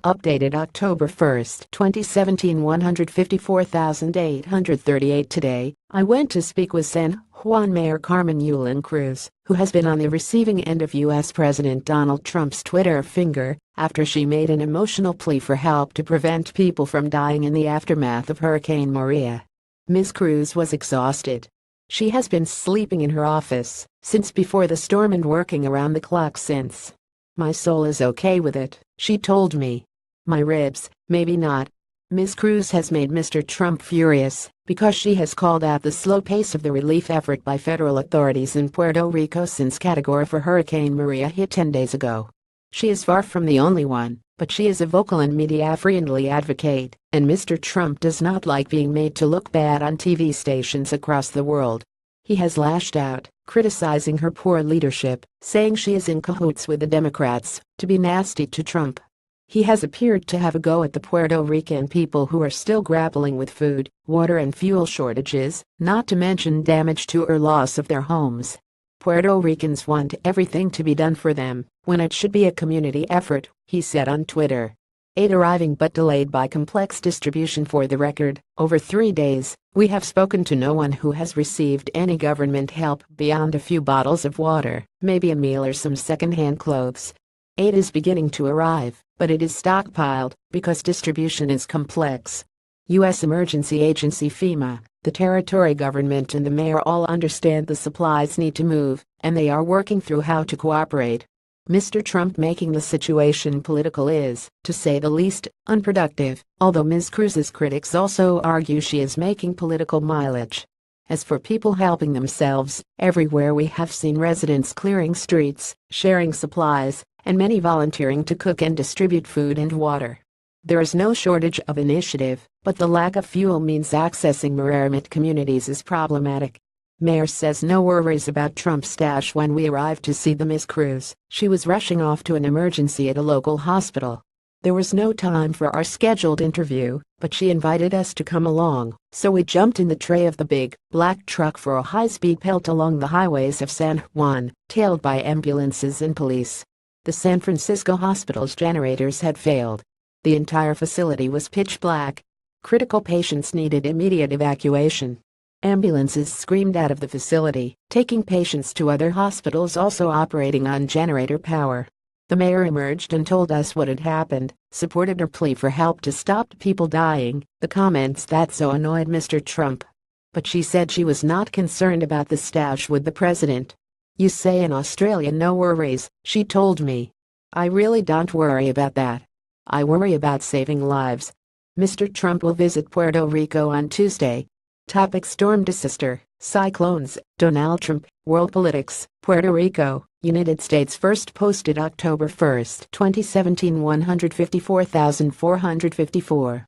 Updated October 1, 2017 154,838 Today, I went to speak with San Juan Mayor Carmen Yulin Cruz, who has been on the receiving end of U.S. President Donald Trump's Twitter finger after she made an emotional plea for help to prevent people from dying in the aftermath of Hurricane Maria. Ms. Cruz was exhausted. She has been sleeping in her office since before the storm and working around the clock since. "My soul is okay with it," she told me. "My ribs, maybe not." Ms. Cruz has made Mr. Trump furious because she has called out the slow pace of the relief effort by federal authorities in Puerto Rico since Category 4 Hurricane Maria hit 10 days ago. She is far from the only one, but she is a vocal and media-friendly advocate, and Mr. Trump does not like being made to look bad on TV stations across the world. He has lashed out, criticizing her poor leadership, saying she is in cahoots with the Democrats to be nasty to Trump. He has appeared to have a go at the Puerto Rican people who are still grappling with food, water and fuel shortages, not to mention damage to or loss of their homes. Puerto Ricans want everything to be done for them, when it should be a community effort, he said on Twitter. Aid arriving but delayed by complex distribution. For the record, over 3 days, we have spoken to no one who has received any government help beyond a few bottles of water, maybe a meal or some second-hand clothes. Aid is beginning to arrive, but it is stockpiled because distribution is complex. U.S. Emergency Agency FEMA, the territory government and the mayor all understand the supplies need to move, and they are working through how to cooperate. Mr. Trump making the situation political is, to say the least, unproductive, although Ms. Cruz's critics also argue she is making political mileage. As for people helping themselves, everywhere we have seen residents clearing streets, sharing supplies, and many volunteering to cook and distribute food and water. There is no shortage of initiative, but the lack of fuel means accessing remote communities is problematic. Mayor says no worries about Trump's stash. When we arrived to see the Ms. Cruz, she was rushing off to an emergency at a local hospital. There was no time for our scheduled interview, but she invited us to come along, so we jumped in the tray of the big, black truck for a high-speed pelt along the highways of San Juan, tailed by ambulances and police. The San Francisco hospital's generators had failed. The entire facility was pitch black. Critical patients needed immediate evacuation. Ambulances screamed out of the facility, taking patients to other hospitals also operating on generator power. The mayor emerged and told us what had happened, supported her plea for help to stop people dying, the comments that so annoyed Mr. Trump. But she said she was not concerned about the stash with the president. "You say in Australia no worries," she told me. "I really don't worry about that. I worry about saving lives." Mr. Trump will visit Puerto Rico on Tuesday. Topic: storm disaster, cyclones, Donald Trump, world politics, Puerto Rico, United States. First posted October 1, 2017 154,454.